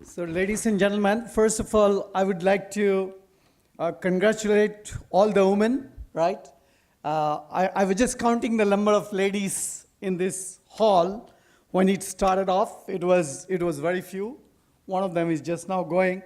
So, ladies and gentlemen, first of all, I would like to congratulate all the women, right? I was just counting the number of ladies in this hall when it started off. It was very few. One of them is just now going.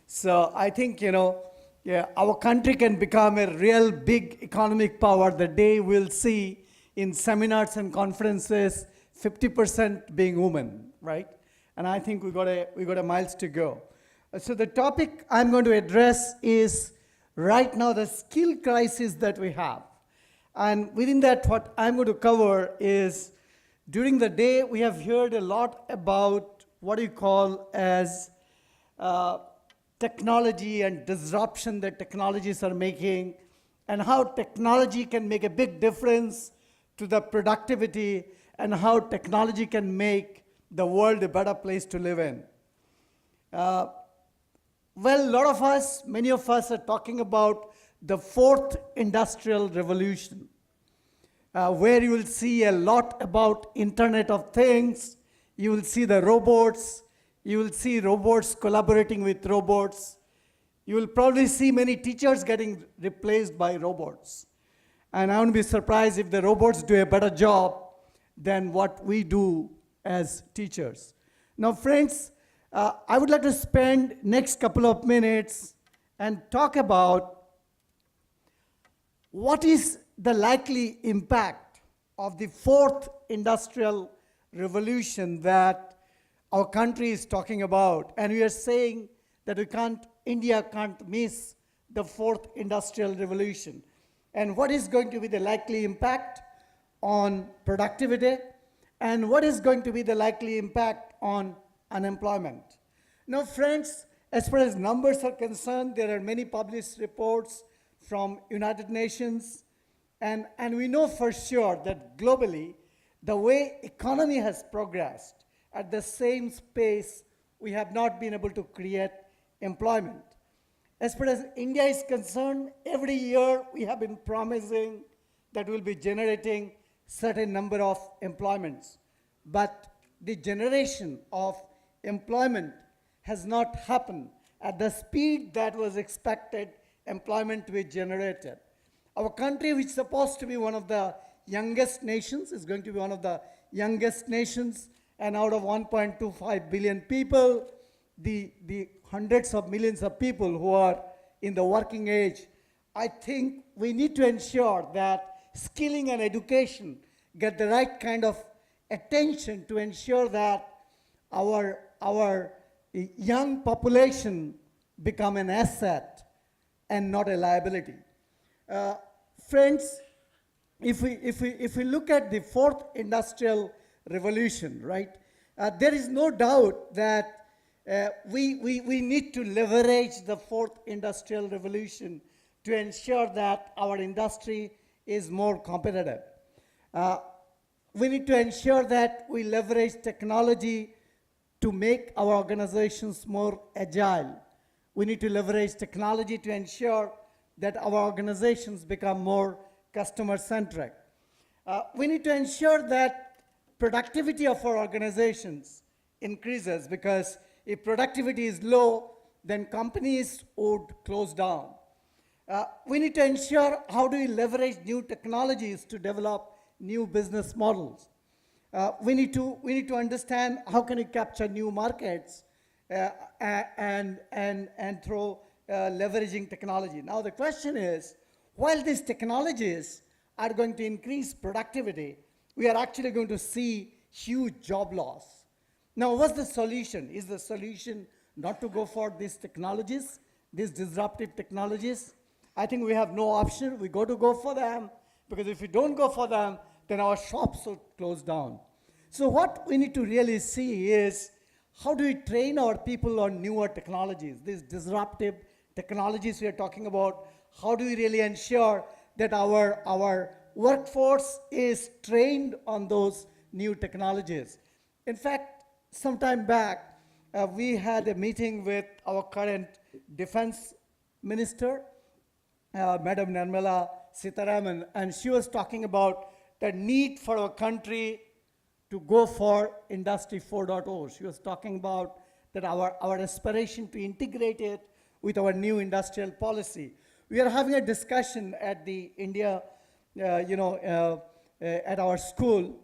So I think, our country can become a real big economic power the day we'll see in seminars and conferences 50% being women, right? And I think we got a miles to go. So the topic I'm going to address is right now the skill crisis that we have. And within that, what I'm going to cover is during the day we have heard a lot about what you call as technology and disruption that technologies are making, and how technology can make a big difference to the productivity, and how technology can make the world a better place to live in. Well, a lot of us, many of us are talking about the fourth industrial revolution, where you will see a lot about Internet of Things. You will see the robots. You will see robots collaborating with robots. You will probably see many teachers getting replaced by robots. And I wouldn't be surprised if the robots do a better job than what we do as teachers. Now, friends, I would like to spend next couple of minutes and talk about what is the likely impact of the fourth industrial revolution that our country is talking about. And we are saying that India can't miss the fourth industrial revolution. And what is going to be the likely impact on productivity, and what is going to be the likely impact on unemployment. Now, friends, as far as numbers are concerned, there are many published reports from United Nations, and we know for sure that globally, the way economy has progressed, at the same pace, we have not been able to create employment. As far as India is concerned, every year we have been promising that we'll be generating certain number of employments. But the generation of employment has not happened at the speed that was expected employment to be generated. Our country, which is supposed to be one of the youngest nations, is going to be one of the youngest nations, and out of 1.25 billion people, the hundreds of millions of people who are in the working age, I think we need to ensure that skilling and education get the right kind of attention to ensure that our young population become an asset and not a liability. Friends, if we look at the fourth industrial revolution, right, there is no doubt that we need to leverage the fourth industrial revolution to ensure that our industry is more competitive. We need to ensure that we leverage technology to make our organizations more agile. We need to leverage technology to ensure that our organizations become more customer-centric. We need to ensure that productivity of our organizations increases, because if productivity is low, then companies would close down. We need to ensure how do we leverage new technologies to develop new business models. We need to understand how can we capture new markets and through leveraging technology. Now the question is, while these technologies are going to increase productivity, we are actually going to see huge job loss. Now, what's the solution? Is the solution not to go for these technologies, these disruptive technologies? I think we have no option. We got to go for them, because if we don't go for them, then our shops will close down. So what we need to really see is, how do we train our people on newer technologies, these disruptive technologies we are talking about? How do we really ensure that our workforce is trained on those new technologies? In fact, some time back, we had a meeting with our current defense minister, Madam Nirmala Sitharaman, and she was talking about the need for our country to go for Industry 4.0. She was talking about that our aspiration to integrate it with our new industrial policy. We are having a discussion at the India, at our school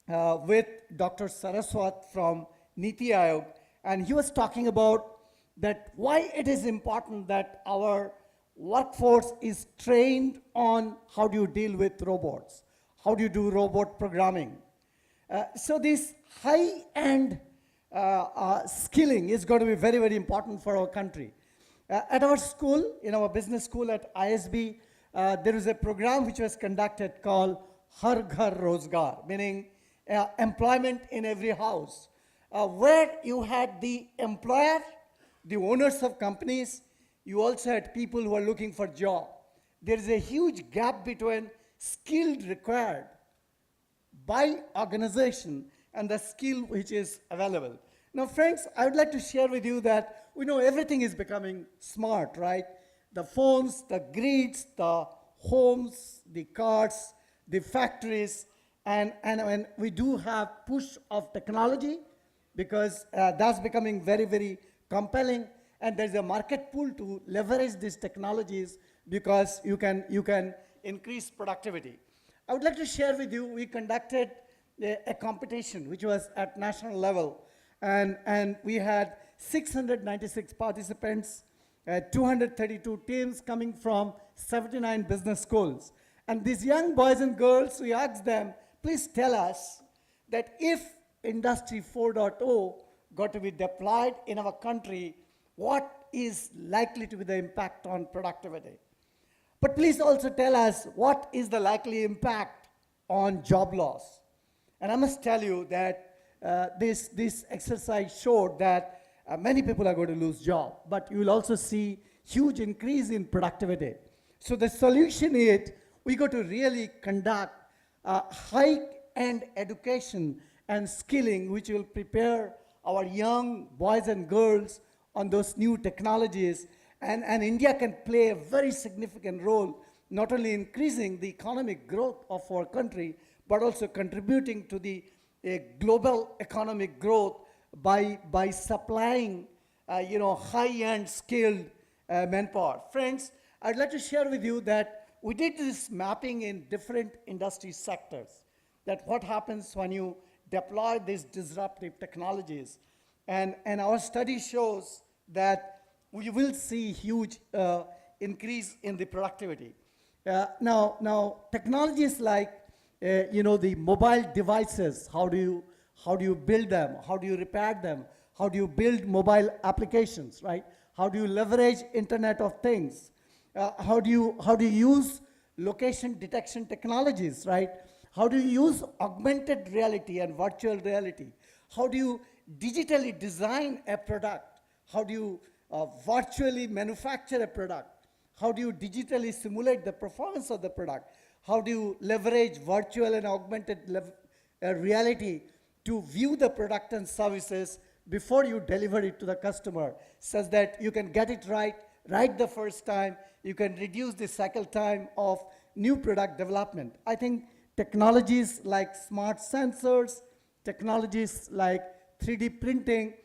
with Dr. Saraswat from Niti Aayog, and he was talking about that why it is important that our workforce is trained on how do you deal with robots, how do you do robot programming. So this high-end skilling is going to be very, very important for our country. At our school, in our business school at ISB, there is a program which was conducted called Har Ghar Rozgar, meaning employment in every house, where you had the employer, the owners of companies, you also had people who are looking for job. There is a huge gap between skilled required by organization and the skill which is available. Now, friends, I would like to share with you that we know everything is becoming smart, right? The phones, the grids, the homes, the cars, the factories, and we do have push of technology because that's becoming very, very compelling, and there's a market pool to leverage these technologies because you can increase productivity. I would like to share with you, we conducted a competition which was at national level, and we had 696 participants, 232 teams coming from 79 business schools. And these young boys and girls, we asked them, please tell us that if Industry 4.0 got to be deployed in our country, what is likely to be the impact on productivity? But please also tell us what is the likely impact on job loss. And I must tell you that this exercise showed that many people are going to lose job, but you will also see huge increase in productivity. So the solution is we got to really conduct high-end education and skilling which will prepare our young boys and girls on those new technologies. And India can play a very significant role, not only increasing the economic growth of our country, but also contributing to the global economic growth by supplying high-end skilled manpower. Friends, I'd like to share with you that we did this mapping in different industry sectors, that what happens when you deploy these disruptive technologies. And our study shows that we will see huge increase in the productivity. Now, technologies like the mobile devices, how do you build them? How do you repair them? How do you build mobile applications, right? How do you leverage Internet of Things? How do you use location detection technologies, right? How do you use augmented reality and virtual reality? How do you digitally design a product? How do you virtually manufacture a product? How do you digitally simulate the performance of the product? How do you leverage virtual and augmented reality to view the product and services before you deliver it to the customer, such that you can get it right the first time, you can reduce the cycle time of new product development. I think technologies like smart sensors, technologies like 3D printing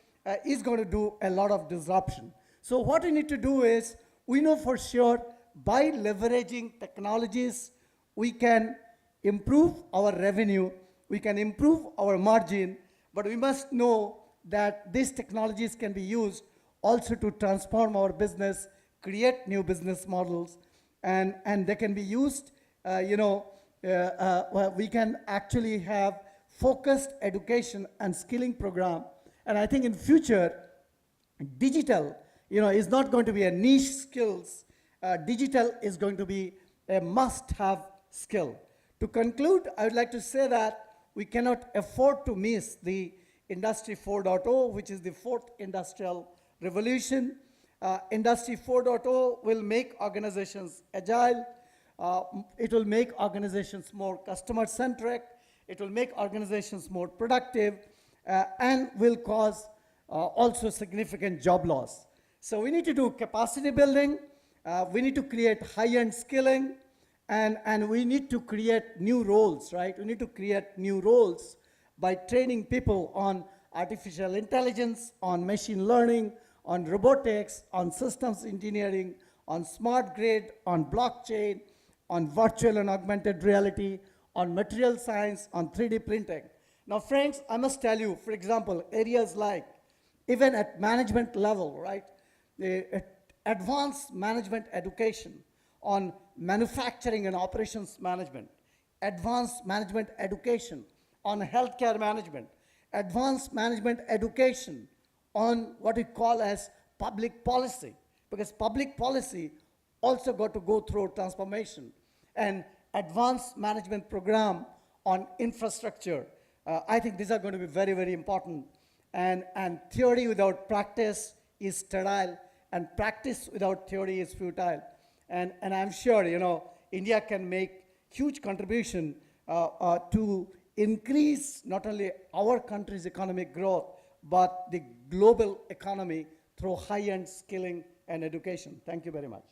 is going to do a lot of disruption. So what we need to do is, we know for sure by leveraging technologies, we can improve our revenue, we can improve our margin, but we must know that these technologies can be used also to transform our business, create new business models, and they can be used, we can actually have focused education and skilling program. And I think in future, digital, is not going to be a niche skills. Digital is going to be a must-have skill. To conclude, I would like to say that we cannot afford to miss the Industry 4.0, which is the fourth industrial revolution. Industry 4.0 will make organizations agile. It will make organizations more customer-centric. It will make organizations more productive and will cause also significant job loss. So we need to do capacity building. We need to create high-end skilling. And we need to create new roles, right? We need to create new roles by training people on artificial intelligence, on machine learning, on robotics, on systems engineering, on smart grid, on blockchain, on virtual and augmented reality, on material science, on 3D printing. Now, friends, I must tell you, for example, areas like, even at management level, right? Advanced management education on manufacturing and operations management, advanced management education on healthcare management, advanced management education on what we call as public policy, because public policy also got to go through transformation, and advanced management program on infrastructure. I think these are going to be very, very important. And theory without practice is sterile, and practice without theory is futile. And I'm sure, you know, India can make huge contribution to increase not only our country's economic growth, but the global economy through high-end skilling and education. Thank you very much.